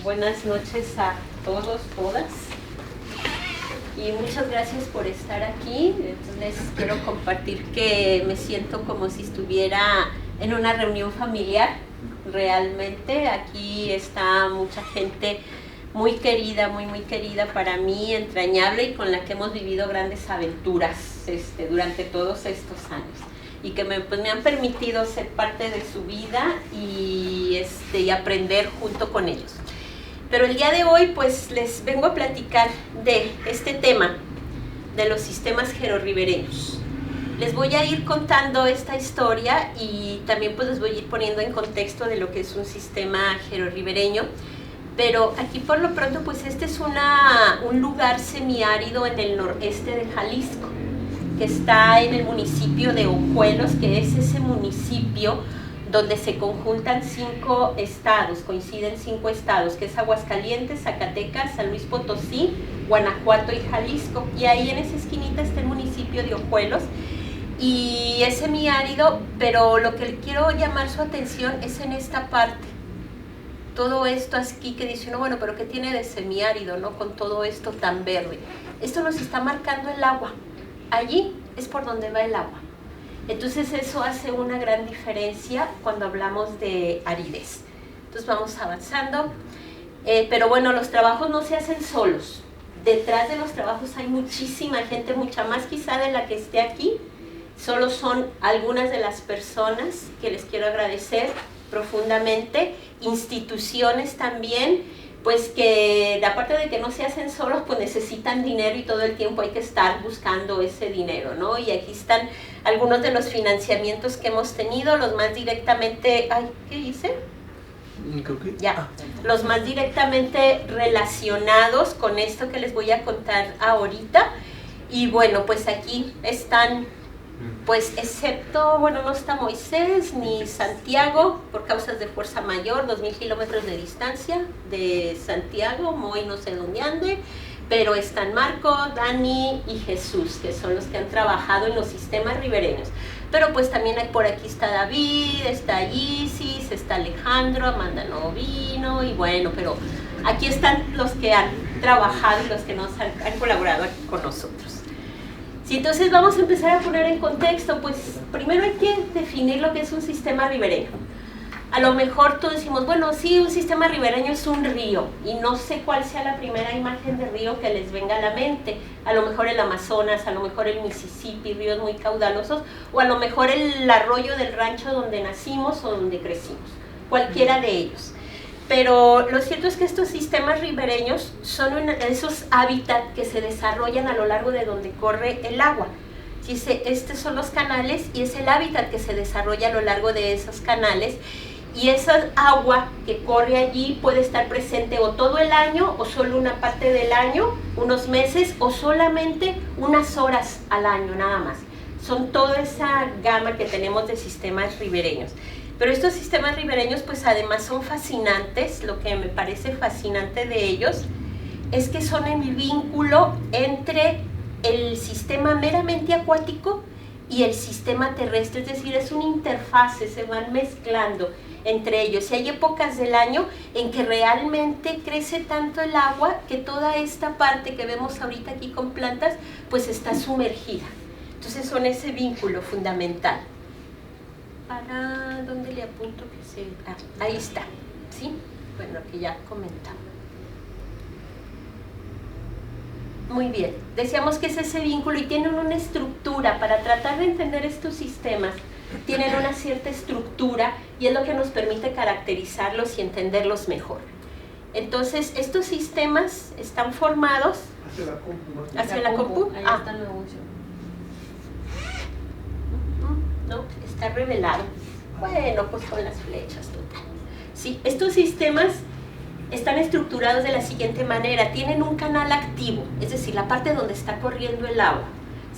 Buenas noches a todos, todas. Y muchas gracias por estar aquí. Les quiero compartir que me siento como si estuviera en una reunión familiar. Realmente aquí está mucha gente muy querida, muy querida para mí, entrañable, y con la que hemos vivido grandes aventuras durante todos estos años. Y que me han permitido ser parte de su vida y aprender junto con ellos. Pero el día de hoy pues les vengo a platicar de este tema de los sistemas gerorribereños. Les voy a ir contando esta historia y también pues les voy a ir poniendo en contexto de lo que es un sistema gerorribereño. Pero aquí por lo pronto pues este es un lugar semiárido en el noreste de Jalisco, que está en el municipio de Ojuelos, que es ese municipio donde se conjuntan 5 estados, coinciden 5 estados, que es Aguascalientes, Zacatecas, San Luis Potosí, Guanajuato y Jalisco. Y ahí en esa esquinita está el municipio de Ojuelos, y es semiárido, pero lo que quiero llamar su atención es en esta parte. Todo esto aquí que dice uno, bueno, pero ¿qué tiene de semiárido, no? Con todo esto tan verde. Esto nos está marcando el agua. Allí es por donde va el agua. Entonces eso hace una gran diferencia cuando hablamos de aridez. Entonces vamos avanzando. Pero bueno, los trabajos no se hacen solos. Detrás de los trabajos hay muchísima gente, mucha más quizá de la que esté aquí. Solo son algunas de las personas que les quiero agradecer profundamente. Instituciones también, pues que aparte de que no se hacen solos, pues necesitan dinero y todo el tiempo hay que estar buscando ese dinero, ¿no? Y aquí están algunos de los financiamientos que hemos tenido, los más directamente, ¿qué hice? Creo que... Ya, los más directamente relacionados con esto que les voy a contar ahorita. Y bueno, pues aquí están, pues excepto, bueno, no está Moisés ni Santiago por causas de fuerza mayor, 2000 kilómetros de distancia de Santiago, Moy no sé dónde ande, pero están Marco, Dani y Jesús, que son los que han trabajado en los sistemas ribereños. Pero pues también por aquí está David, está Isis, está Alejandro, Amanda no vino, y bueno, pero aquí están los que han trabajado y los que nos han colaborado aquí con nosotros. Sí, entonces vamos a empezar a poner en contexto. Pues primero hay que definir lo que es un sistema ribereño. A lo mejor todos decimos, bueno, sí, un sistema ribereño es un río, y no sé cuál sea la primera imagen de río que les venga a la mente. A lo mejor el Amazonas, a lo mejor el Mississippi, ríos muy caudalosos, o a lo mejor el arroyo del rancho donde nacimos o donde crecimos, cualquiera de ellos. Pero lo cierto es que estos sistemas ribereños son esos hábitats que se desarrollan a lo largo de donde corre el agua. Estos son los canales y es el hábitat que se desarrolla a lo largo de esos canales, y esa agua que corre allí puede estar presente o todo el año o solo una parte del año, unos meses, o solamente unas horas al año nada más. Son toda esa gama que tenemos de sistemas ribereños. Pero estos sistemas ribereños pues además son fascinantes. Lo que me parece fascinante de ellos es que son el vínculo entre el sistema meramente acuático y el sistema terrestre, es decir, es una interfase, se van mezclando entre ellos. Y hay épocas del año en que realmente crece tanto el agua que toda esta parte que vemos ahorita aquí con plantas pues está sumergida. Entonces son ese vínculo fundamental. ¿Para dónde le apunto que se...? Ahí está, ¿sí? Bueno, que ya comentaba. Muy bien, decíamos que es ese vínculo y tienen una estructura. Para tratar de entender estos sistemas, tienen una cierta estructura y es lo que nos permite caracterizarlos y entenderlos mejor. Entonces, estos sistemas están formados... ¿Hacia la compu? Ahí está el negocio. No, está revelado. Bueno, pues con las flechas, total. Sí, estos sistemas están estructurados de la siguiente manera. Tienen un canal activo, es decir, la parte donde está corriendo el agua.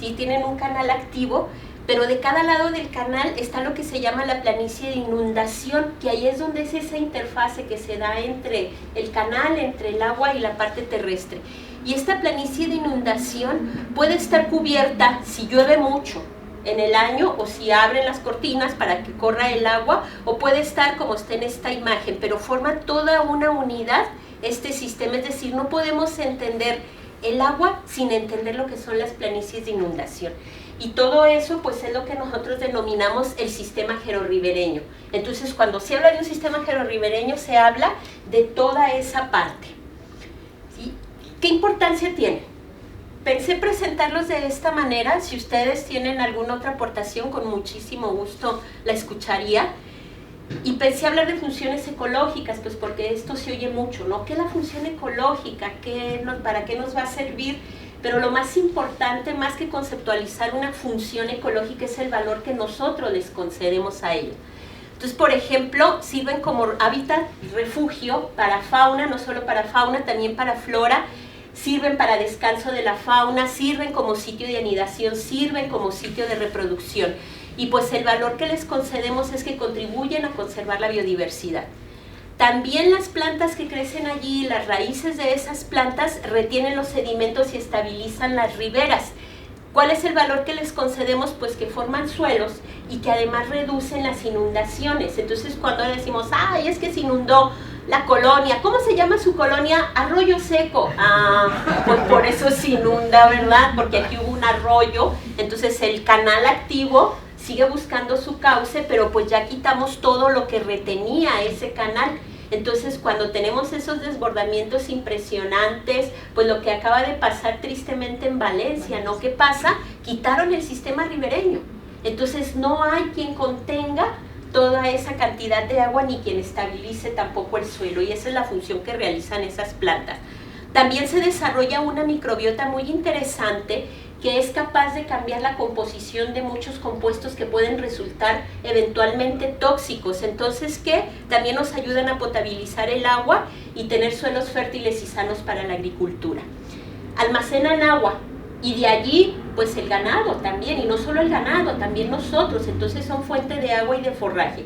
¿Sí? Tienen un canal activo, pero de cada lado del canal está lo que se llama la planicie de inundación, que ahí es donde es esa interfase que se da entre el canal, entre el agua y la parte terrestre. Y esta planicie de inundación puede estar cubierta si llueve mucho en el año, o si abren las cortinas para que corra el agua, o puede estar como está en esta imagen, pero forma toda una unidad este sistema. Es decir, no podemos entender el agua sin entender lo que son las planicies de inundación. Y todo eso pues es lo que nosotros denominamos el sistema gerorribereño. Entonces, cuando se habla de un sistema gerorribereño, se habla de toda esa parte, ¿sí? ¿Qué importancia tiene? Pensé presentarlos de esta manera. Si ustedes tienen alguna otra aportación, con muchísimo gusto la escucharía. Y pensé hablar de funciones ecológicas, pues porque esto se oye mucho, ¿no? ¿Qué es la función ecológica? ¿Para qué nos va a servir? Pero lo más importante, más que conceptualizar una función ecológica, es el valor que nosotros les concedemos a ellos. Entonces, por ejemplo, sirven como hábitat, refugio para fauna, no solo para fauna, también para flora. Sirven para descanso de la fauna, sirven como sitio de anidación, sirven como sitio de reproducción. Y pues el valor que les concedemos es que contribuyen a conservar la biodiversidad. También las plantas que crecen allí, las raíces de esas plantas retienen los sedimentos y estabilizan las riberas. ¿Cuál es el valor que les concedemos? Pues que forman suelos y que además reducen las inundaciones. Entonces, cuando decimos, ¡ay, es que se inundó la colonia! ¿Cómo se llama su colonia? Arroyo Seco. Ah, pues por eso se inunda, ¿verdad? Porque aquí hubo un arroyo, entonces el canal activo sigue buscando su cauce, pero pues ya quitamos todo lo que retenía ese canal. Entonces, cuando tenemos esos desbordamientos impresionantes, pues lo que acaba de pasar tristemente en Valencia, ¿no? ¿Qué pasa? Quitaron el sistema ribereño. Entonces, no hay quien contenga toda esa cantidad de agua ni quien estabilice tampoco el suelo, y esa es la función que realizan esas plantas. También se desarrolla una microbiota muy interesante que es capaz de cambiar la composición de muchos compuestos que pueden resultar eventualmente tóxicos. Entonces, ¿qué? También nos ayudan a potabilizar el agua y tener suelos fértiles y sanos para la agricultura. Almacenan agua y de allí, pues el ganado también, y no solo el ganado, también nosotros. Entonces son fuente de agua y de forraje.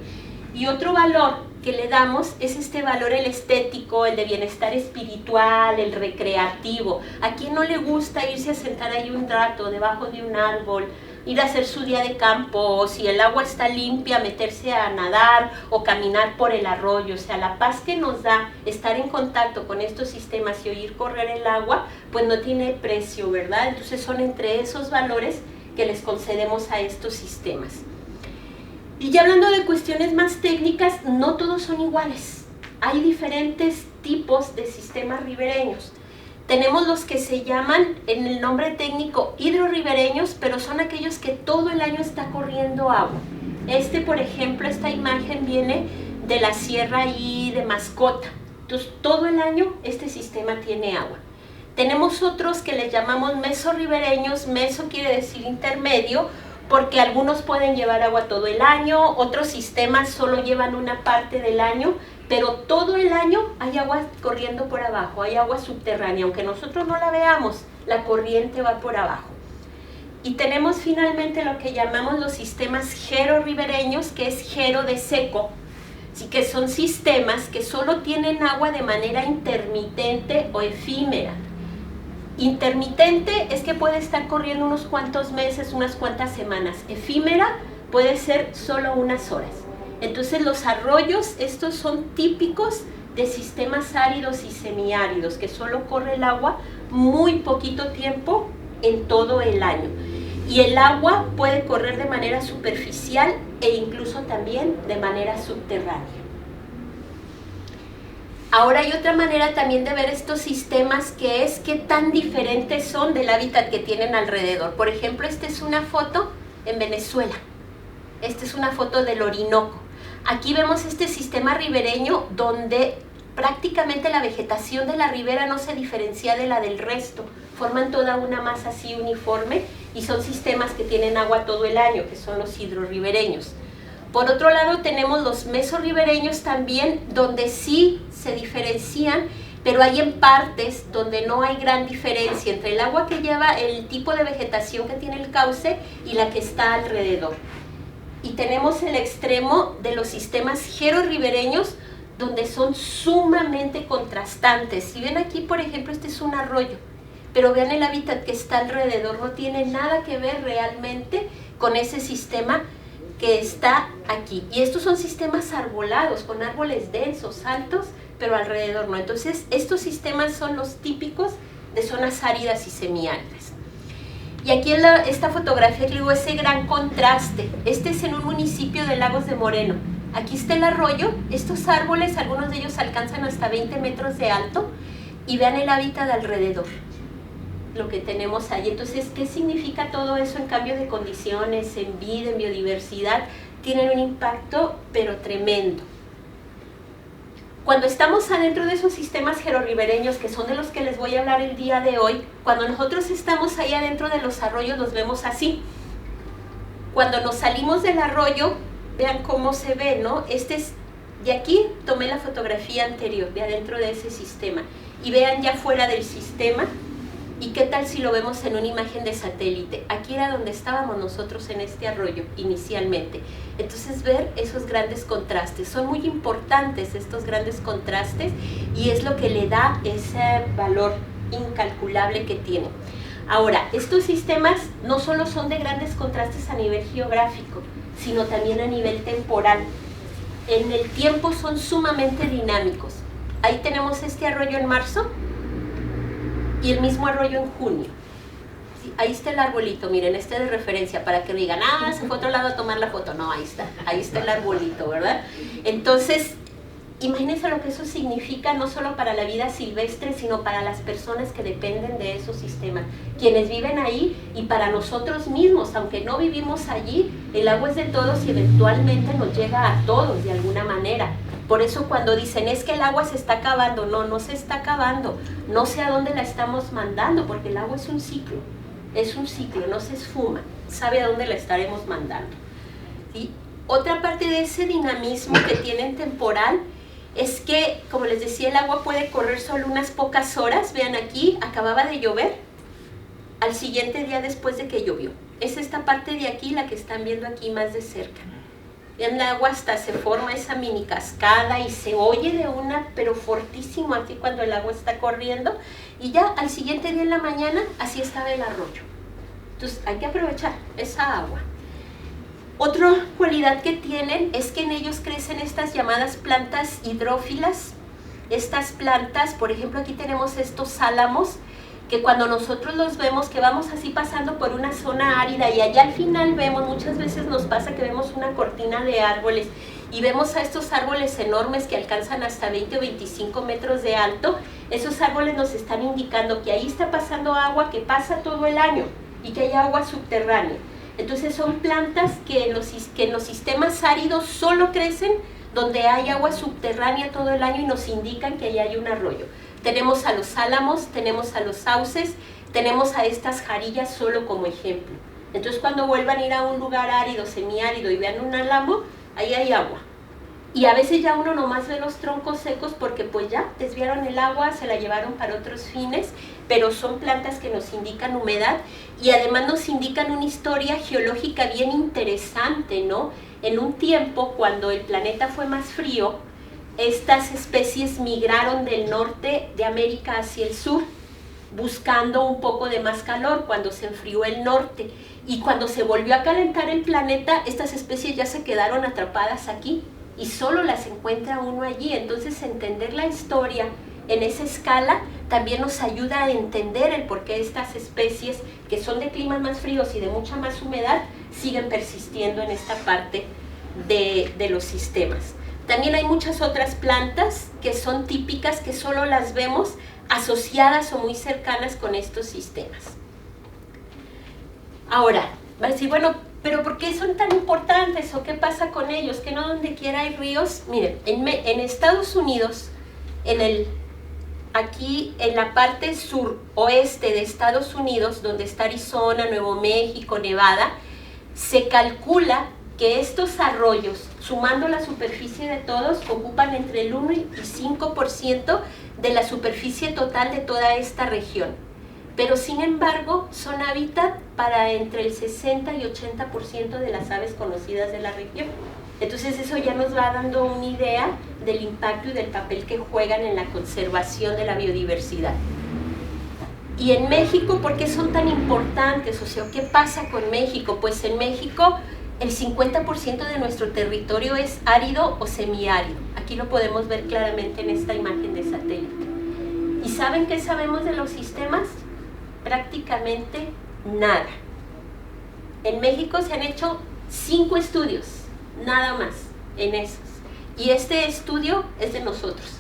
Y otro valor que le damos es este valor, el estético, el de bienestar espiritual, el recreativo. ¿A quién no le gusta irse a sentar ahí un rato debajo de un árbol, ir a hacer su día de campo, o si el agua está limpia, meterse a nadar o caminar por el arroyo? O sea, la paz que nos da estar en contacto con estos sistemas y oír correr el agua, pues no tiene precio, ¿verdad? Entonces son entre esos valores que les concedemos a estos sistemas. Y ya hablando de cuestiones más técnicas, no todos son iguales. Hay diferentes tipos de sistemas ribereños. Tenemos los que se llaman, en el nombre técnico, hidrorribereños, pero son aquellos que todo el año está corriendo agua. Por ejemplo, esta imagen viene de la sierra ahí de Mascota. Entonces, todo el año este sistema tiene agua. Tenemos otros que les llamamos mesorribereños. Meso quiere decir intermedio, porque algunos pueden llevar agua todo el año, otros sistemas solo llevan una parte del año, pero todo el año hay agua corriendo por abajo, hay agua subterránea, aunque nosotros no la veamos, la corriente va por abajo. Y tenemos finalmente lo que llamamos los sistemas gerorribereños, que es gero de seco, así que son sistemas que solo tienen agua de manera intermitente o efímera. Intermitente es que puede estar corriendo unos cuantos meses, unas cuantas semanas. Efímera puede ser solo unas horas. Entonces los arroyos, estos son típicos de sistemas áridos y semiáridos, que solo corre el agua muy poquito tiempo en todo el año. Y el agua puede correr de manera superficial e incluso también de manera subterránea. Ahora hay otra manera también de ver estos sistemas, que es qué tan diferentes son del hábitat que tienen alrededor. Por ejemplo, esta es una foto en Venezuela. Esta es una foto del Orinoco. Aquí vemos este sistema ribereño donde prácticamente la vegetación de la ribera no se diferencia de la del resto. Forman toda una masa así uniforme y son sistemas que tienen agua todo el año, que son los hidrorribereños. Por otro lado tenemos los mesorribereños también, donde sí se diferencian, pero hay en partes donde no hay gran diferencia entre el agua que lleva, el tipo de vegetación que tiene el cauce y la que está alrededor. Y tenemos el extremo de los sistemas gerorribereños, donde son sumamente contrastantes. Si ven aquí, por ejemplo, este es un arroyo, pero vean el hábitat que está alrededor, no tiene nada que ver realmente con ese sistema que está aquí. Y estos son sistemas arbolados, con árboles densos, altos, pero alrededor no. Entonces, estos sistemas son los típicos de zonas áridas y semiáridas. Y aquí en esta fotografía, digo, ese gran contraste. Este es en un municipio de Lagos de Moreno. Aquí está el arroyo, estos árboles, algunos de ellos alcanzan hasta 20 metros de alto, y vean el hábitat alrededor, lo que tenemos ahí. Entonces, ¿qué significa todo eso en cambio de condiciones, en vida, en biodiversidad? Tienen un impacto, pero tremendo. Cuando estamos adentro de esos sistemas gerorribereños, que son de los que les voy a hablar el día de hoy, cuando nosotros estamos ahí adentro de los arroyos, los vemos así. Cuando nos salimos del arroyo, vean cómo se ve, ¿no? De aquí tomé la fotografía anterior, de adentro de ese sistema. Y vean ya fuera del sistema. ¿Y qué tal si lo vemos en una imagen de satélite? Aquí era donde estábamos nosotros en este arroyo inicialmente. Entonces, ver esos grandes contrastes. Son muy importantes estos grandes contrastes y es lo que le da ese valor incalculable que tiene. Ahora, estos sistemas no solo son de grandes contrastes a nivel geográfico, sino también a nivel temporal. En el tiempo son sumamente dinámicos. Ahí tenemos este arroyo en marzo y el mismo arroyo en junio. Sí, ahí está el arbolito, miren, este de referencia, para que digan, ah, se fue a otro lado a tomar la foto. No, ahí está el arbolito, ¿verdad? Entonces, imagínense lo que eso significa, no solo para la vida silvestre, sino para las personas que dependen de esos sistemas, quienes viven ahí, y para nosotros mismos, aunque no vivimos allí, el agua es de todos y eventualmente nos llega a todos de alguna manera. Por eso cuando dicen, es que el agua se está acabando, no se está acabando, no sé a dónde la estamos mandando, porque el agua es un ciclo, no se esfuma, sabe a dónde la estaremos mandando. ¿Sí? Otra parte de ese dinamismo que tienen temporal es que, como les decía, el agua puede correr solo unas pocas horas. Vean aquí, acababa de llover, al siguiente día después de que llovió. Es esta parte de aquí la que están viendo aquí más de cerca. Vean, el agua hasta se forma esa mini cascada y se oye de una, pero fortísimo aquí cuando el agua está corriendo. Y ya al siguiente día en la mañana, así estaba el arroyo. Entonces hay que aprovechar esa agua. Otra cualidad que tienen es que en ellos crecen estas llamadas plantas hidrófilas. Estas plantas, por ejemplo, aquí tenemos estos álamos, que cuando nosotros los vemos, que vamos así pasando por una zona árida y allá al final vemos, muchas veces nos pasa que vemos una cortina de árboles y vemos a estos árboles enormes que alcanzan hasta 20 o 25 metros de alto. Esos árboles nos están indicando que ahí está pasando agua que pasa todo el año y que hay agua subterránea. Entonces son plantas que en los sistemas áridos solo crecen donde hay agua subterránea todo el año y nos indican que allá hay un arroyo. Tenemos a los álamos, tenemos a los sauces, tenemos a estas jarillas solo como ejemplo. Entonces cuando vuelvan a ir a un lugar árido, semiárido y vean un álamo, ahí hay agua. Y a veces ya uno nomás ve los troncos secos porque pues ya desviaron el agua, se la llevaron para otros fines, pero son plantas que nos indican humedad y además nos indican una historia geológica bien interesante, ¿no? En un tiempo, cuando el planeta fue más frío, estas especies migraron del norte de América hacia el sur, buscando un poco de más calor cuando se enfrió el norte. Y cuando se volvió a calentar el planeta, estas especies ya se quedaron atrapadas aquí y solo las encuentra uno allí. Entonces, entender la historia en esa escala también nos ayuda a entender el por qué estas especies, que son de climas más fríos y de mucha más humedad, siguen persistiendo en esta parte de los sistemas. También hay muchas otras plantas que son típicas, que solo las vemos asociadas o muy cercanas con estos sistemas. Ahora, va a decir, bueno, pero ¿por qué son tan importantes? ¿O qué pasa con ellos? ¿Que no donde quiera hay ríos? Miren, en Estados Unidos, aquí en la parte suroeste de Estados Unidos, donde está Arizona, Nuevo México, Nevada, se calcula que estos arroyos, sumando la superficie de todos, ocupan entre el 1 y 5% de la superficie total de toda esta región. Pero sin embargo, son hábitat para entre el 60 y 80% de las aves conocidas de la región. Entonces eso ya nos va dando una idea del impacto y del papel que juegan en la conservación de la biodiversidad. Y en México, ¿por qué son tan importantes? O sea, ¿qué pasa con México? Pues en México el 50% de nuestro territorio es árido o semiárido. Aquí lo podemos ver claramente en esta imagen de satélite. ¿Y saben qué sabemos de los sistemas? Prácticamente nada. En México se han hecho 5 estudios, nada más, en esos. Y este estudio es de nosotros.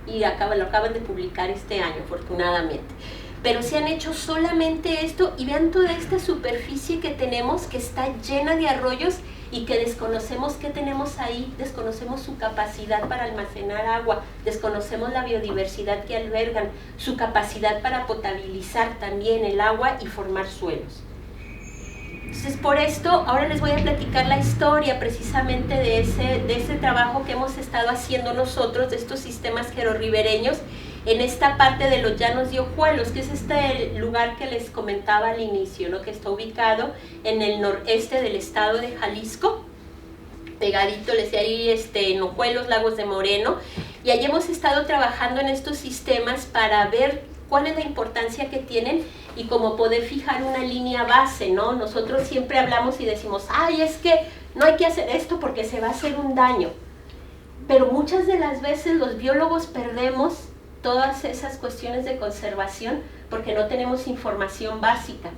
Y lo acaban de publicar este año, afortunadamente. Pero se han hecho solamente esto, y vean toda esta superficie que tenemos, que está llena de arroyos y que desconocemos qué tenemos ahí, desconocemos su capacidad para almacenar agua, desconocemos la biodiversidad que albergan, su capacidad para potabilizar también el agua y formar suelos. Entonces, por esto, ahora les voy a platicar la historia precisamente de ese trabajo que hemos estado haciendo nosotros, de estos sistemas gerorribereños, en esta parte de los Llanos de Ojuelos, que es este lugar que les comentaba al inicio, ¿no? Que está ubicado en el noreste del estado de Jalisco, pegadito, les decía ahí, en Ojuelos, Lagos de Moreno, y allí hemos estado trabajando en estos sistemas para ver cuál es la importancia que tienen y cómo poder fijar una línea base, ¿no? Nosotros siempre hablamos y decimos, ay, es que no hay que hacer esto porque se va a hacer un daño, pero muchas de las veces los biólogos perdemos todas esas cuestiones de conservación porque no tenemos información básica.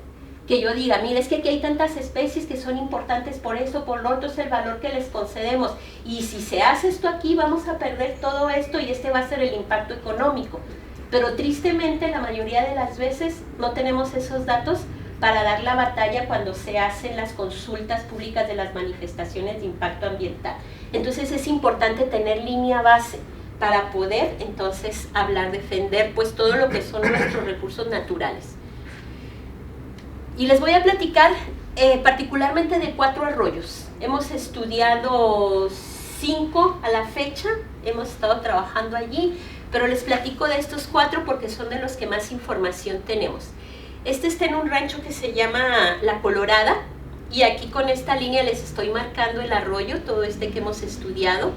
Que yo diga, mire, es que aquí hay tantas especies que son importantes por esto, por lo otro es el valor que les concedemos. Y si se hace esto aquí, vamos a perder todo esto y este va a ser el impacto económico. Pero tristemente, la mayoría de las veces no tenemos esos datos para dar la batalla cuando se hacen las consultas públicas de las manifestaciones de impacto ambiental. Entonces es importante tener línea base para poder entonces hablar, defender pues todo lo que son nuestros recursos naturales. Y les voy a platicar particularmente de 4 arroyos. Hemos estudiado 5 a la fecha, hemos estado trabajando allí, pero les platico de estos 4 porque son de los que más información tenemos. Este está en un rancho que se llama La Colorada, y aquí con esta línea les estoy marcando el arroyo, todo este que hemos estudiado.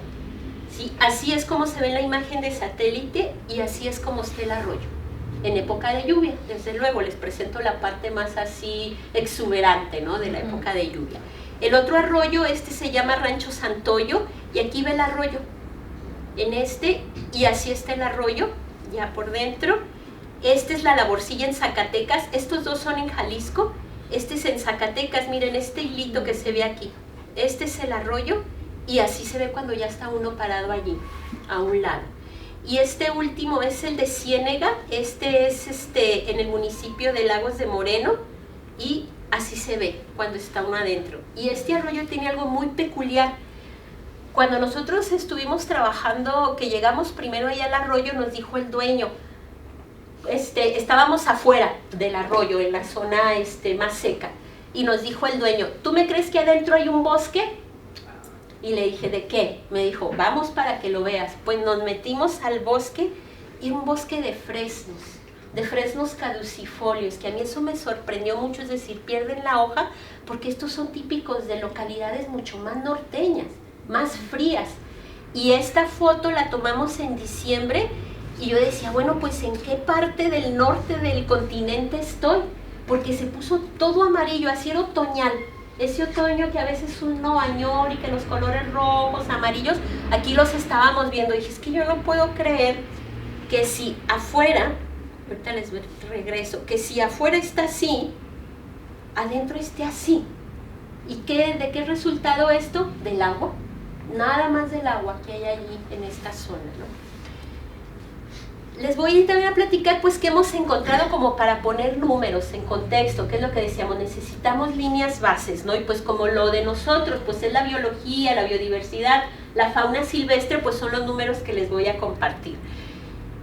¿Sí? Así es como se ve en la imagen de satélite y así es como está el arroyo. En época de lluvia, desde luego, les presento la parte más así exuberante, ¿no? De la época de lluvia. El otro arroyo, se llama Rancho Santoyo, y aquí ve el arroyo. En y así está el arroyo, ya por dentro. Es la Laborcilla en Zacatecas, estos 2 son en Jalisco, es en Zacatecas, miren este hilito que se ve aquí. Este es el arroyo, y así se ve cuando ya está uno parado allí, a un lado. Y este último es el de Ciénega, es en el municipio de Lagos de Moreno, y así se ve cuando está uno adentro. Y este arroyo tiene algo muy peculiar. Cuando nosotros estuvimos trabajando, que llegamos primero allá al arroyo, nos dijo el dueño, estábamos afuera del arroyo, en la zona más seca, y nos dijo el dueño, ¿tú me crees que adentro hay un bosque? Y le dije, ¿de qué? Me dijo, vamos para que lo veas. Pues nos metimos al bosque, y un bosque de fresnos caducifolios, que a mí eso me sorprendió mucho, es decir, pierden la hoja, porque estos son típicos de localidades mucho más norteñas, más frías. Y esta foto la tomamos en diciembre, y yo decía, bueno, pues ¿en qué parte del norte del continente estoy? Porque se puso todo amarillo, así era otoñal. Ese otoño que a veces uno bañó y que los colores rojos, amarillos, aquí los estábamos viendo. Y dije, es que yo no puedo creer que si afuera, ahorita les regreso, que si afuera está así, adentro esté así. ¿Y de qué resultado esto? Del agua. Nada más del agua que hay allí en esta zona, ¿no? Les voy también a platicar pues qué hemos encontrado como para poner números en contexto, que es lo que decíamos, necesitamos líneas bases, ¿no? Y pues como lo de nosotros, pues es la biología, la biodiversidad, la fauna silvestre, pues son los números que les voy a compartir.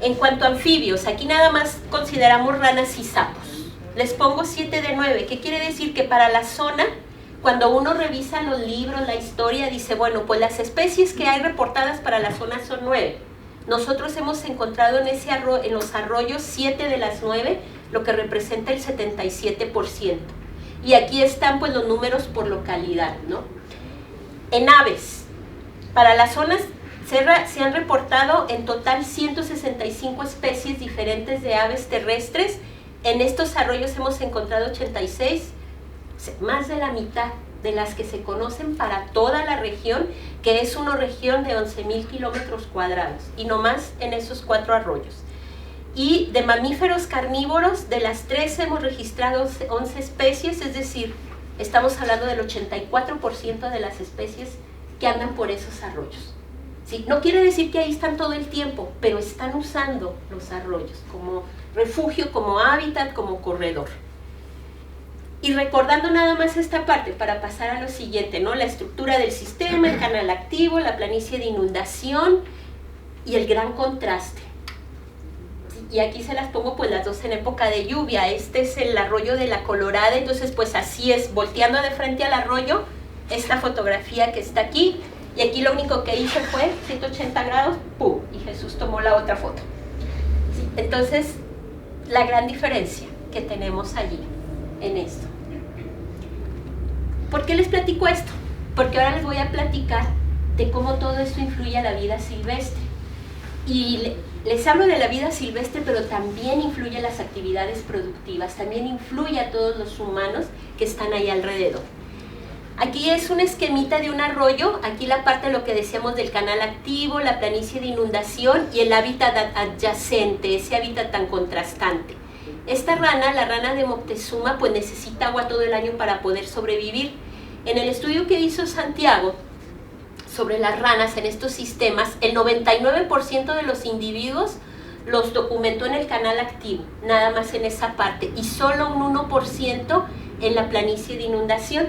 En cuanto a anfibios, aquí nada más consideramos ranas y sapos. Les pongo 7 de 9, que quiere decir que para la zona, cuando uno revisa los libros, la historia, dice, bueno, pues las especies que hay reportadas para la zona son 9. Nosotros hemos encontrado en los arroyos 7 de las 9, lo que representa el 77%. Y aquí están pues los números por localidad, ¿no? En aves, para las zonas se han reportado en total 165 especies diferentes de aves terrestres en estos arroyos hemos encontrado 86, más de la mitad de las que se conocen para toda la región, que es una región de 11,000 kilómetros cuadrados, y no más en esos 4 arroyos. Y de mamíferos carnívoros, de las 13 hemos registrado 11 especies, es decir, estamos hablando del 84% de las especies que andan por esos arroyos. ¿Sí? No quiere decir que ahí están todo el tiempo, pero están usando los arroyos como refugio, como hábitat, como corredor. Y recordando nada más esta parte para pasar a lo siguiente, ¿no? La estructura del sistema, el canal activo, la planicie de inundación y el gran contraste. Y aquí se las pongo pues las dos en época de lluvia. Este es el arroyo de la Colorada, entonces pues así es, volteando de frente al arroyo, esta fotografía que está aquí, y aquí lo único que hice fue 180 grados, ¡pum! Y Jesús tomó la otra foto. ¿Sí? Entonces, la gran diferencia que tenemos allí en esto. ¿Por qué les platico esto? Porque ahora les voy a platicar de cómo todo esto influye a la vida silvestre. Y les hablo de la vida silvestre, pero también influye a las actividades productivas, también influye a todos los humanos que están ahí alrededor. Aquí es un esquemita de un arroyo, aquí la parte de lo que decíamos del canal activo, la planicie de inundación y el hábitat adyacente, ese hábitat tan contrastante. Esta rana, la rana de Moctezuma, pues necesita agua todo el año para poder sobrevivir. En el estudio que hizo Santiago sobre las ranas en estos sistemas, el 99% de los individuos los documentó en el canal activo, nada más en esa parte, y solo un 1% en la planicie de inundación.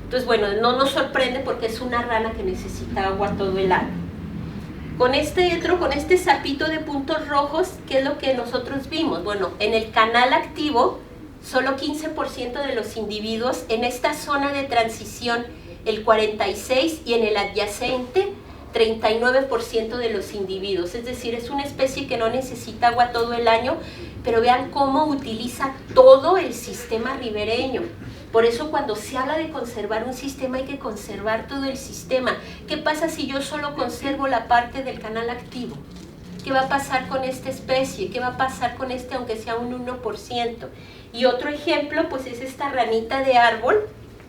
Entonces, bueno, no nos sorprende porque es una rana que necesita agua todo el año. Con este sapito de puntos rojos, ¿qué es lo que nosotros vimos? Bueno, en el canal activo, solo 15% de los individuos, en esta zona de transición, el 46%, y en el adyacente, 39% de los individuos. Es decir, es una especie que no necesita agua todo el año, pero vean cómo utiliza todo el sistema ribereño. Por eso cuando se habla de conservar un sistema hay que conservar todo el sistema. ¿Qué pasa si yo solo conservo la parte del canal activo? ¿Qué va a pasar con esta especie? ¿Qué va a pasar con este aunque sea un 1%? Y otro ejemplo pues es esta ranita de árbol,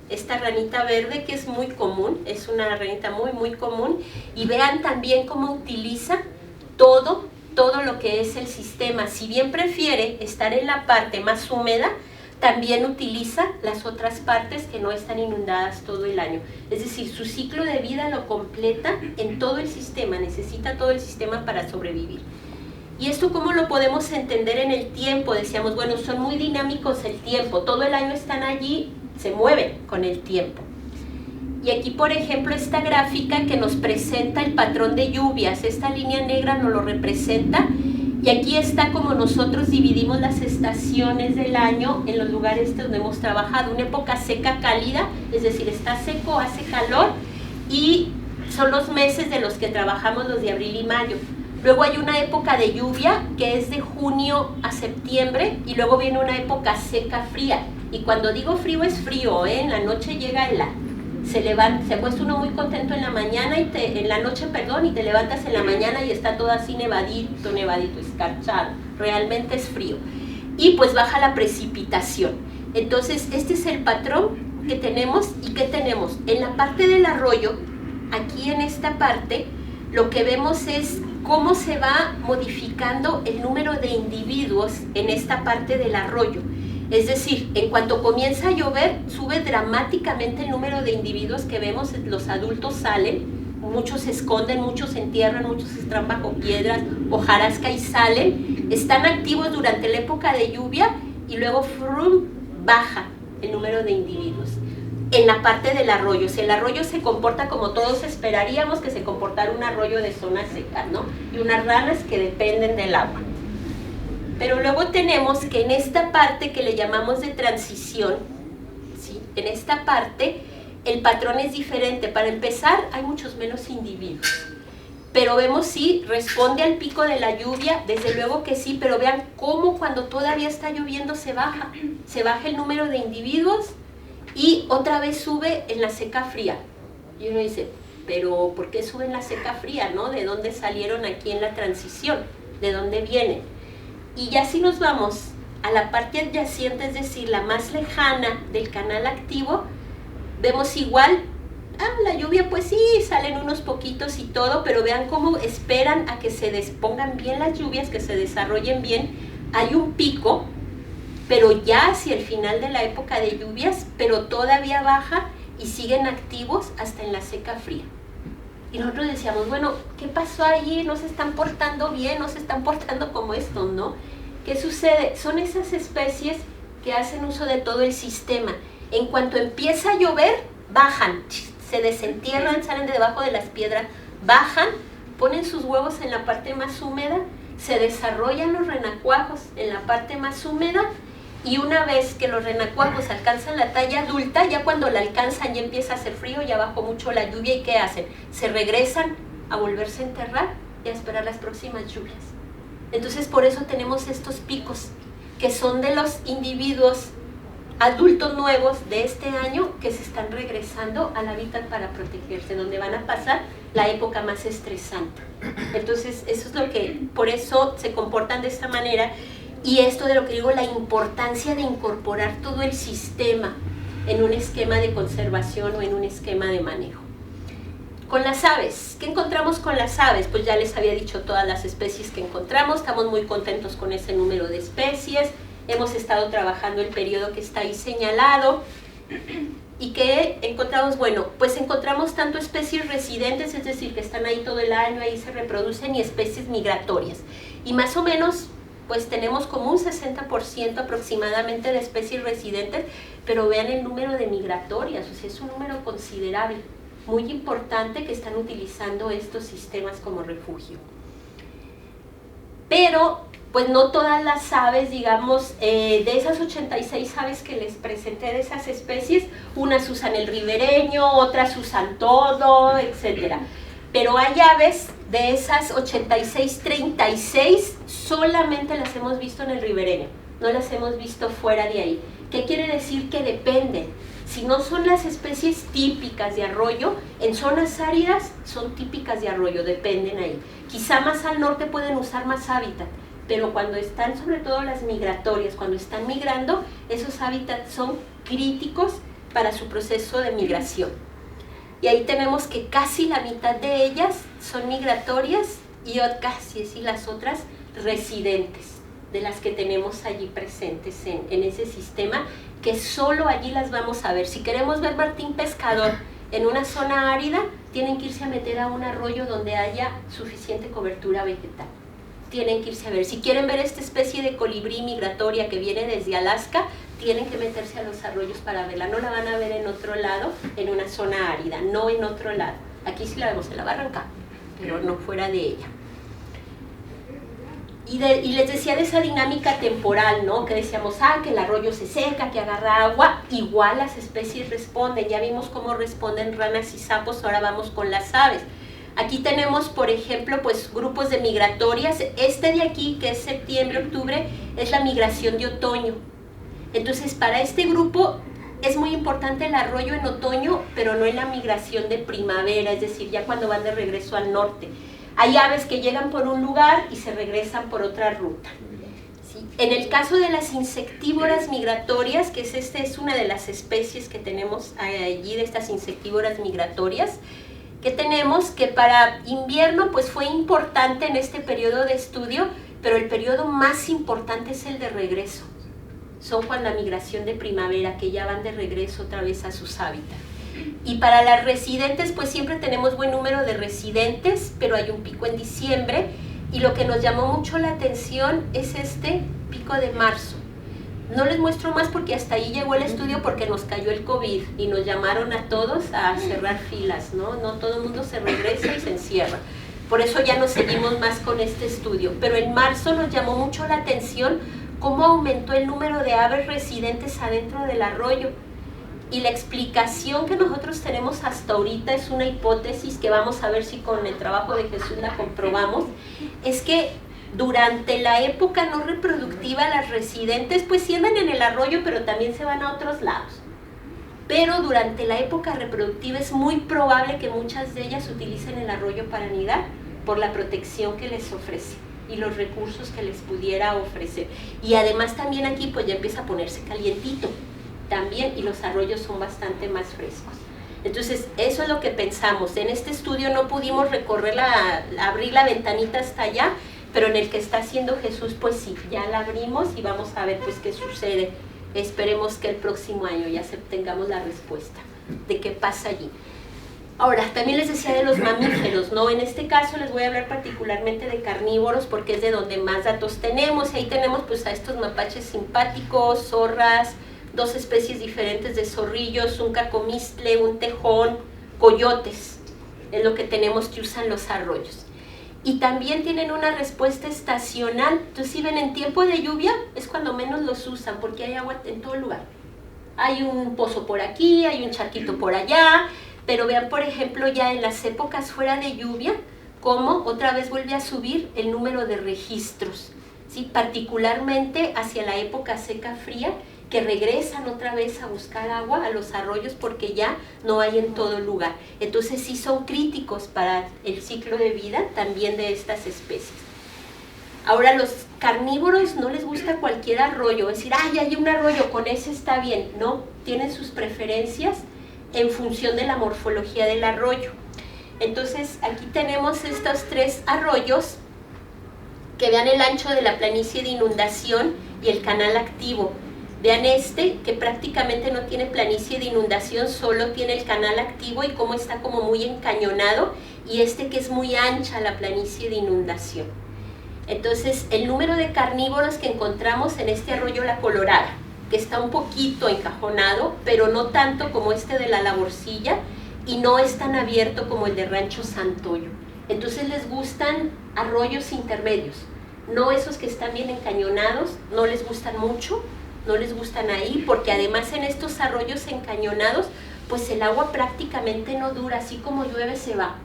esta ranita verde que es muy común, es una ranita muy común, y vean también cómo utiliza todo lo que es el sistema. Si bien prefiere estar en la parte más húmeda, también utiliza las otras partes que no están inundadas todo el año. Es decir, su ciclo de vida lo completa en todo el sistema, necesita todo el sistema para sobrevivir. ¿Y esto cómo lo podemos entender en el tiempo? Decíamos, bueno, son muy dinámicos el tiempo, todo el año están allí, se mueven con el tiempo. Y aquí, por ejemplo, esta gráfica que nos presenta el patrón de lluvias, esta línea negra nos lo representa, y aquí está como nosotros dividimos las estaciones del año en los lugares donde hemos trabajado. Una época seca cálida, es decir, está seco, hace calor, y son los meses de los que trabajamos, los de abril y mayo. Luego hay una época de lluvia que es de junio a septiembre, y luego viene una época seca fría. Y cuando digo frío es frío, en la noche llega se acuesta uno muy contento en la mañana y en la noche, y te levantas en la mañana y está todo así nevadito, escarchado, realmente es frío. Y pues baja la precipitación. Entonces este es el patrón que tenemos. ¿Y qué tenemos? En la parte del arroyo, aquí en esta parte, lo que vemos es cómo se va modificando el número de individuos en esta parte del arroyo. Es decir, en cuanto comienza a llover, sube dramáticamente el número de individuos que vemos. Los adultos salen, muchos se esconden, muchos se entierran, muchos están bajo piedras, hojarasca y salen. Están activos durante la época de lluvia y luego baja el número de individuos. En la parte del arroyo, si el arroyo se comporta como todos esperaríamos que se comportara un arroyo de zona seca, ¿no? Y unas ranas que dependen del agua. Pero luego tenemos que en esta parte que le llamamos de transición, ¿sí? En esta parte el patrón es diferente. Para empezar, hay muchos menos individuos. Pero vemos si responde al pico de la lluvia, desde luego que sí, pero vean cómo cuando todavía está lloviendo se baja el número de individuos y otra vez sube en la seca fría. Y uno dice, pero ¿por qué sube en la seca fría, no? ¿De dónde salieron aquí en la transición? ¿De dónde vienen? Y ya si nos vamos a la parte adyacente, es decir, la más lejana del canal activo, vemos igual, la lluvia pues sí, salen unos poquitos y todo, pero vean cómo esperan a que se despongan bien las lluvias, que se desarrollen bien. Hay un pico, pero ya hacia el final de la época de lluvias, pero todavía baja y siguen activos hasta en la seca fría. Y nosotros decíamos, bueno, ¿qué pasó allí? ¿No se están portando bien? ¿No se están portando como estos, no? ¿Qué sucede? Son esas especies que hacen uso de todo el sistema. En cuanto empieza a llover, bajan, se desentierran, salen de debajo de las piedras, bajan, ponen sus huevos en la parte más húmeda, se desarrollan los renacuajos en la parte más húmeda, y una vez que los renacuajos alcanzan la talla adulta, ya cuando la alcanzan ya empieza a hacer frío, ya bajó mucho la lluvia, ¿y qué hacen? Se regresan a volverse a enterrar y a esperar las próximas lluvias. Entonces por eso tenemos estos picos, que son de los individuos adultos nuevos de este año que se están regresando al hábitat para protegerse, donde van a pasar la época más estresante. Entonces eso es lo que, por eso se comportan de esta manera, y esto de lo que digo, la importancia de incorporar todo el sistema en un esquema de conservación o en un esquema de manejo. Con las aves, ¿qué encontramos con las aves? Pues ya les había dicho todas las especies que encontramos, estamos muy contentos con ese número de especies, hemos estado trabajando el periodo que está ahí señalado. ¿Y qué encontramos? Bueno, pues encontramos tanto especies residentes, es decir, que están ahí todo el año, ahí se reproducen, y especies migratorias. Y más o menos, pues tenemos como un 60% aproximadamente de especies residentes, pero vean el número de migratorias, o sea, es un número considerable, muy importante, que están utilizando estos sistemas como refugio. Pero pues no todas las aves, digamos, de esas 86 aves que les presenté de esas especies, unas usan el ribereño, otras usan todo, etc. Pero hay aves de esas 86, 36 solamente las hemos visto en el ribereño, no las hemos visto fuera de ahí. ¿Qué quiere decir? Que dependen. Si no son las especies típicas de arroyo, en zonas áridas son típicas de arroyo, dependen ahí. Quizá más al norte pueden usar más hábitat, pero cuando están, sobre todo las migratorias, cuando están migrando, esos hábitats son críticos para su proceso de migración. Y ahí tenemos que casi la mitad de ellas son migratorias y casi las otras residentes, de las que tenemos allí presentes en ese sistema, que solo allí las vamos a ver. Si queremos ver martín pescador en una zona árida, tienen que irse a meter a un arroyo donde haya suficiente cobertura vegetal. Tienen que irse a ver. Si quieren ver esta especie de colibrí migratoria que viene desde Alaska, tienen que meterse a los arroyos para verla. No la van a ver en otro lado, en una zona árida, no en otro lado. Aquí sí la vemos en la barranca, pero no fuera de ella. Y les decía de esa dinámica temporal, ¿no? Que decíamos, que el arroyo se seca, que agarra agua. Igual las especies responden. Ya vimos cómo responden ranas y sapos, ahora vamos con las aves. Aquí tenemos, por ejemplo, pues grupos de migratorias. Este de aquí, que es septiembre, octubre, es la migración de otoño. Entonces, para este grupo es muy importante el arroyo en otoño, pero no en la migración de primavera, es decir, ya cuando van de regreso al norte. Hay aves que llegan por un lugar y se regresan por otra ruta. ¿Sí? En el caso de las insectívoras migratorias, que es una de las especies que tenemos allí, de estas insectívoras migratorias, que tenemos que para invierno pues fue importante en este periodo de estudio, pero el periodo más importante es el de regreso. Son con la migración de primavera, que ya van de regreso otra vez a sus hábitats. Y para las residentes, pues siempre tenemos buen número de residentes, pero hay un pico en diciembre, y lo que nos llamó mucho la atención es este pico de marzo. No les muestro más porque hasta ahí llegó el estudio, porque nos cayó el COVID y nos llamaron a todos a cerrar filas, ¿no? No todo el mundo se regresa y se encierra. Por eso ya no seguimos más con este estudio. Pero en marzo nos llamó mucho la atención cómo aumentó el número de aves residentes adentro del arroyo. Y la explicación que nosotros tenemos hasta ahorita es una hipótesis que vamos a ver si con el trabajo de Jesús la comprobamos, es que durante la época no reproductiva las residentes pues sí andan en el arroyo, pero también se van a otros lados. Pero durante la época reproductiva es muy probable que muchas de ellas utilicen el arroyo para anidar por la protección que les ofrece. y los recursos que les pudiera ofrecer. Y además también aquí pues ya empieza a ponerse calientito también, y los arroyos son bastante más frescos. Entonces eso es lo que pensamos. En este estudio no pudimos recorrer abrir la ventanita hasta allá, pero en el que está haciendo Jesús pues sí, ya la abrimos y vamos a ver pues qué sucede. Esperemos que el próximo año ya tengamos la respuesta de qué pasa allí. Ahora, también les decía de los mamíferos, ¿no? En este caso les voy a hablar particularmente de carnívoros porque es de donde más datos tenemos. Y ahí tenemos pues a estos mapaches simpáticos, zorras, 2 especies diferentes de zorrillos, un cacomistle, un tejón, coyotes, es lo que tenemos que usan los arroyos. Y también tienen una respuesta estacional. Entonces, si ven en tiempo de lluvia, es cuando menos los usan, porque hay agua en todo lugar. Hay un pozo por aquí, hay un charquito por allá, pero vean, por ejemplo, ya en las épocas fuera de lluvia, cómo otra vez vuelve a subir el número de registros, ¿sí? Particularmente hacia la época seca fría, que regresan otra vez a buscar agua a los arroyos porque ya no hay en todo lugar. Entonces sí son críticos para el ciclo de vida también de estas especies. Ahora, los carnívoros no les gusta cualquier arroyo, es decir, ¡ay, hay un arroyo, con ese está bien! No, tienen sus preferencias en función de la morfología del arroyo. Entonces aquí tenemos estos 3 arroyos que vean el ancho de la planicie de inundación y el canal activo. Vean este, que prácticamente no tiene planicie de inundación, solo tiene el canal activo y cómo está como muy encañonado, y este que es muy ancha la planicie de inundación. Entonces, el número de carnívoros que encontramos en este arroyo La Colorada, que está un poquito encajonado, pero no tanto como este de la Laborcilla, y no es tan abierto como el de Rancho Santoyo. Entonces les gustan arroyos intermedios, no esos que están bien encañonados, no les gustan mucho, no les gustan ahí, porque además en estos arroyos encañonados, pues el agua prácticamente no dura, así como llueve se va,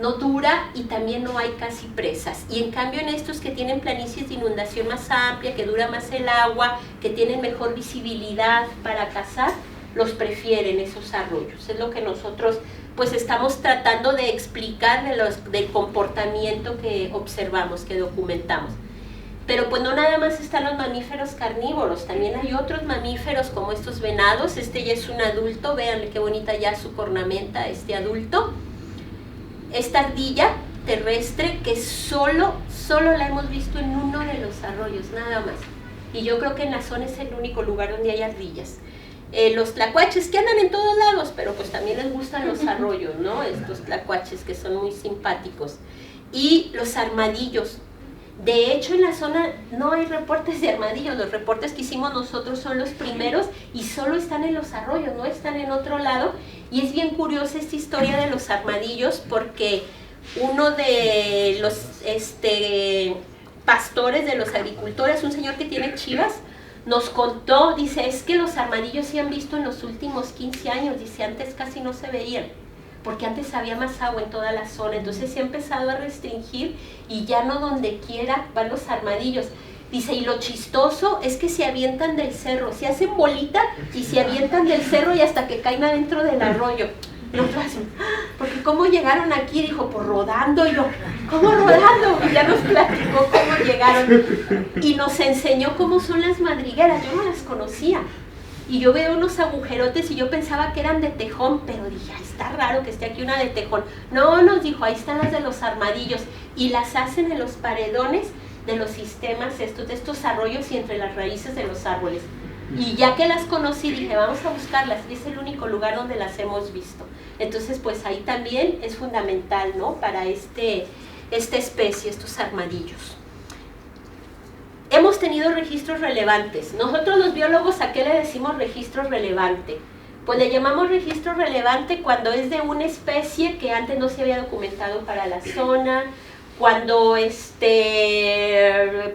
no dura, y también no hay casi presas. Y en cambio en estos que tienen planicies de inundación más amplia, que dura más el agua, que tienen mejor visibilidad para cazar, los prefieren esos arroyos. Es lo que nosotros pues estamos tratando de explicar del comportamiento que observamos, que documentamos. Pero pues no nada más están los mamíferos carnívoros, también hay otros mamíferos como estos venados. Este ya es un adulto, véanle qué bonita ya su cornamenta, este adulto. Esta ardilla terrestre que solo la hemos visto en uno de los arroyos, nada más. Y yo creo que en la zona es el único lugar donde hay ardillas. Los tlacuaches que andan en todos lados, pero pues también les gustan los arroyos, ¿no? Estos tlacuaches que son muy simpáticos. Y los armadillos. De hecho, en la zona no hay reportes de armadillos, los reportes que hicimos nosotros son los primeros y solo están en los arroyos, no están en otro lado. Y es bien curiosa esta historia de los armadillos porque uno de los pastores de los agricultores, un señor que tiene chivas, nos contó, dice, es que los armadillos se han visto en los últimos 15 años, dice, antes casi no se veían, porque antes había más agua en toda la zona, entonces se ha empezado a restringir y ya no donde quiera van los armadillos. Dice, y lo chistoso es que se avientan del cerro, se hacen bolita y se avientan del cerro y hasta que caen adentro del arroyo. Y nosotros así, porque ¿cómo llegaron aquí? Dijo, pues rodando. Y yo, ¿cómo rodando? Y ya nos platicó cómo llegaron. Y nos enseñó cómo son las madrigueras, yo no las conocía. Y yo veo unos agujerotes y yo pensaba que eran de tejón, pero dije, ay, está raro que esté aquí una de tejón. No, nos dijo, ahí están las de los armadillos. Y las hacen en los paredones de los sistemas de estos arroyos y entre las raíces de los árboles. Y ya que las conocí, dije, vamos a buscarlas. Y es el único lugar donde las hemos visto. Entonces, pues ahí también es fundamental, ¿no? Para esta especie, estos armadillos. Hemos tenido registros relevantes. Nosotros los biólogos, ¿a qué le decimos registro relevante? Pues le llamamos registro relevante cuando es de una especie que antes no se había documentado para la zona, cuando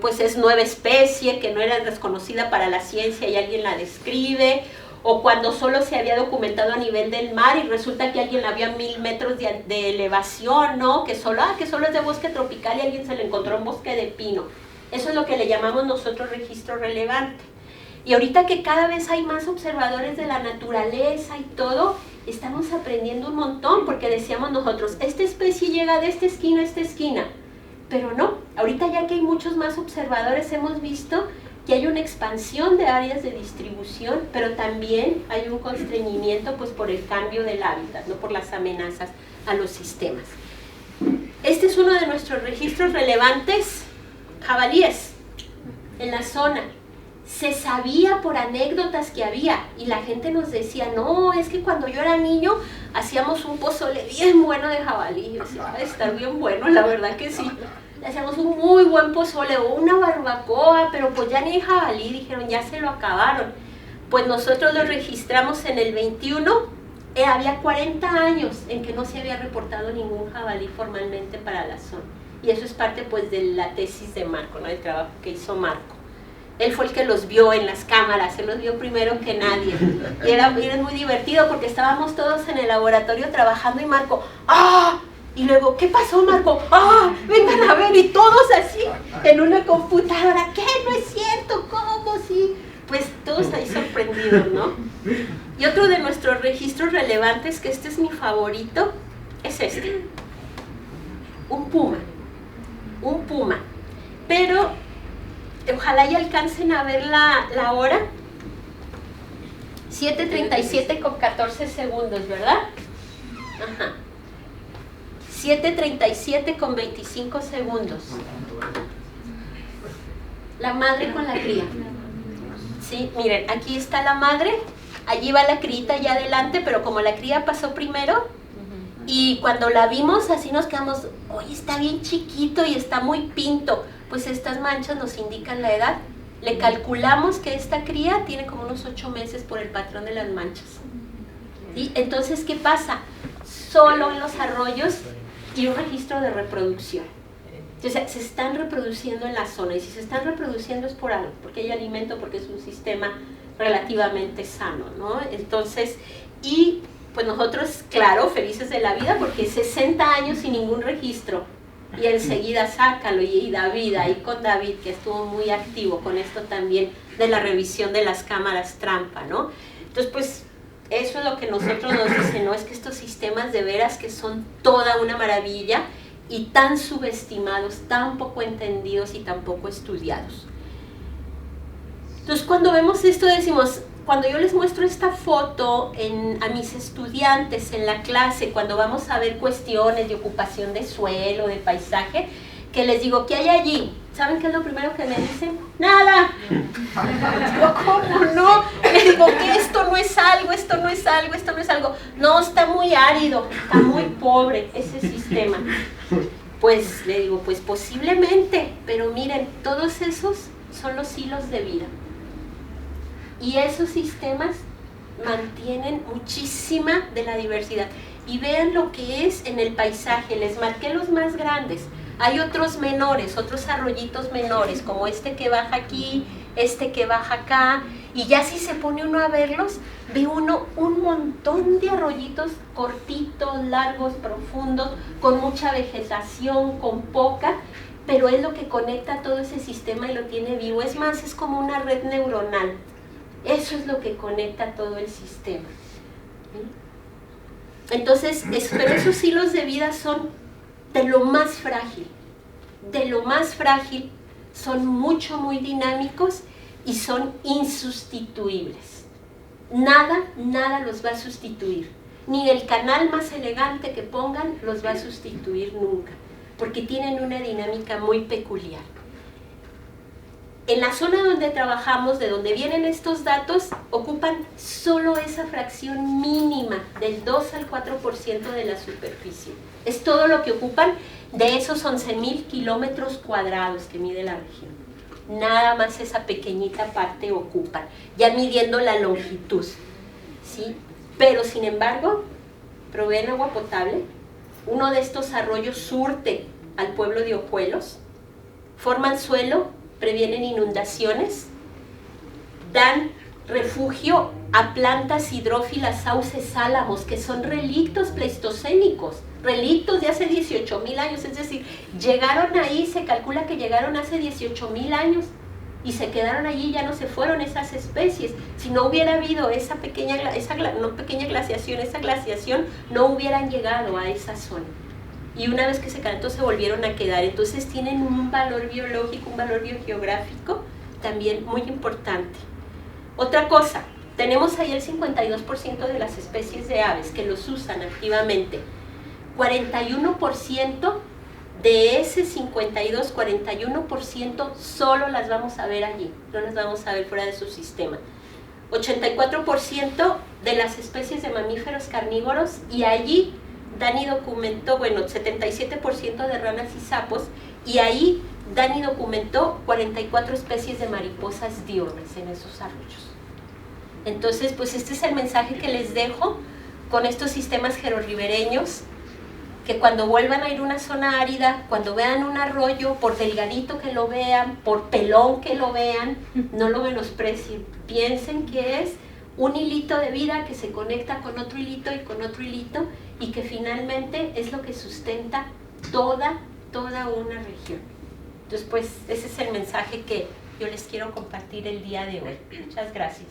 pues es nueva especie que no era desconocida para la ciencia y alguien la describe, o cuando solo se había documentado a nivel del mar y resulta que alguien la vio a 1000 metros de elevación, ¿no? Que solo es de bosque tropical y alguien se le encontró en bosque de pino. Eso es lo que le llamamos nosotros registro relevante. Y ahorita que cada vez hay más observadores de la naturaleza y todo, estamos aprendiendo un montón, porque decíamos nosotros, esta especie llega de esta esquina a esta esquina, pero no, Ahorita ya que hay muchos más observadores, hemos visto que hay una expansión de áreas de distribución, pero también hay un constreñimiento pues por el cambio del hábitat, no por las amenazas a los sistemas. Este es uno de nuestros registros relevantes, jabalíes en la zona. Se sabía por anécdotas que había y la gente nos decía, no, es que cuando yo era niño hacíamos un pozole bien bueno de jabalí. Yo decía, está bien bueno, la verdad que sí. Hacíamos un muy buen pozole o una barbacoa, pero pues ya ni hay jabalí, dijeron, ya se lo acabaron. Pues nosotros lo registramos en el 21, había 40 años en que no se había reportado ningún jabalí formalmente para la zona. Y eso es parte pues de la tesis de Marco, ¿no? El trabajo que hizo Marco. Él fue el que los vio en las cámaras, él los vio primero que nadie. Y era muy divertido porque estábamos todos en el laboratorio trabajando y Marco, ¡ah! Y luego, ¿qué pasó, Marco? ¡Ah! Vengan a ver, y todos así, en una computadora. ¿Qué? ¿No es cierto? ¿Cómo? Sí. Pues todos ahí sorprendidos, ¿no? Y otro de nuestros registros relevantes, que este es mi favorito, es este. Un puma. Un puma. Pero ojalá ya alcancen a ver la hora. 7:37 con 14 segundos, ¿verdad? Ajá. 7:37 con 25 segundos. La madre con la cría. Sí, miren, aquí está la madre, allí va la criita ya adelante, pero como la cría pasó primero, y cuando la vimos así nos quedamos, oye, está bien chiquito y está muy pinto, pues estas manchas nos indican la edad. Le calculamos que esta cría tiene como unos 8 meses por el patrón de las manchas. ¿Sí? Entonces, ¿qué pasa? Solo en los arroyos y un registro de reproducción. O sea, se están reproduciendo en la zona, y si se están reproduciendo es por algo, porque hay alimento, porque es un sistema relativamente sano, ¿no? Entonces, y pues nosotros, claro, felices de la vida, porque 60 años sin ningún registro, y enseguida sácalo, y David, ahí con David, que estuvo muy activo con esto también, de la revisión de las cámaras trampa, ¿no? Entonces, pues, eso es lo que nosotros nos dicen, ¿no? Es que estos sistemas de veras que son toda una maravilla, y tan subestimados, tan poco entendidos y tan poco estudiados. Entonces, cuando vemos esto decimos, cuando yo les muestro esta foto a mis estudiantes en la clase, cuando vamos a ver cuestiones de ocupación de suelo, de paisaje, que les digo, ¿qué hay allí? ¿Saben qué es lo primero que me dicen? ¡Nada! Digo, ¿cómo no? Le digo que esto no es algo, esto no es algo, esto no es algo. No, está muy árido, está muy pobre ese sistema. Pues le digo, pues posiblemente, pero miren, todos esos son los hilos de vida. Y esos sistemas mantienen muchísima de la diversidad. Y vean lo que es en el paisaje, les marqué los más grandes. Hay otros menores, otros arroyitos menores, como este que baja aquí, este que baja acá, y ya si se pone uno a verlos, ve uno un montón de arroyitos cortitos, largos, profundos, con mucha vegetación, con poca, pero es lo que conecta todo ese sistema y lo tiene vivo. Es más, es como una red neuronal. Eso es lo que conecta todo el sistema. Entonces, pero esos hilos de vida son de lo más frágil, son muy dinámicos y son insustituibles. Nada los va a sustituir. Ni el canal más elegante que pongan los va a sustituir nunca, porque tienen una dinámica muy peculiar. En la zona donde trabajamos, de donde vienen estos datos, ocupan solo esa fracción mínima, del 2 al 4% de la superficie. Es todo lo que ocupan de esos 11,000 kilómetros cuadrados que mide la región. Nada más esa pequeñita parte ocupan, ya midiendo la longitud, ¿sí? Pero sin embargo, proveen agua potable. Uno de estos arroyos surte al pueblo de Ojuelos, forman suelo, previenen inundaciones, dan refugio a plantas hidrófilas, sauces, álamos, que son relictos pleistocénicos, relictos de hace 18,000 años, es decir, llegaron ahí, se calcula que llegaron hace 18,000 años y se quedaron allí, ya no se fueron esas especies. Si no hubiera habido esa glaciación no hubieran llegado a esa zona. y una vez que se calentó se volvieron a quedar. Entonces tienen un valor biológico, un valor biogeográfico también muy importante. Otra cosa, tenemos ahí el 52% de las especies de aves que los usan activamente. 41% de ese 52, 41% solo las vamos a ver allí, no las vamos a ver fuera de su sistema. 84% de las especies de mamíferos carnívoros, y allí Dani documentó, bueno, 77% de ranas y sapos, y ahí Dani documentó 44 especies de mariposas diurnas en esos arroyos. Entonces, pues este es el mensaje que les dejo con estos sistemas gerorribereños, que cuando vuelvan a ir a una zona árida, cuando vean un arroyo, por delgadito que lo vean, por pelón que lo vean, no lo menosprecien. Piensen que es un hilito de vida que se conecta con otro hilito y con otro hilito, y que finalmente es lo que sustenta toda una región. Entonces, pues ese es el mensaje que yo les quiero compartir el día de hoy. Muchas gracias.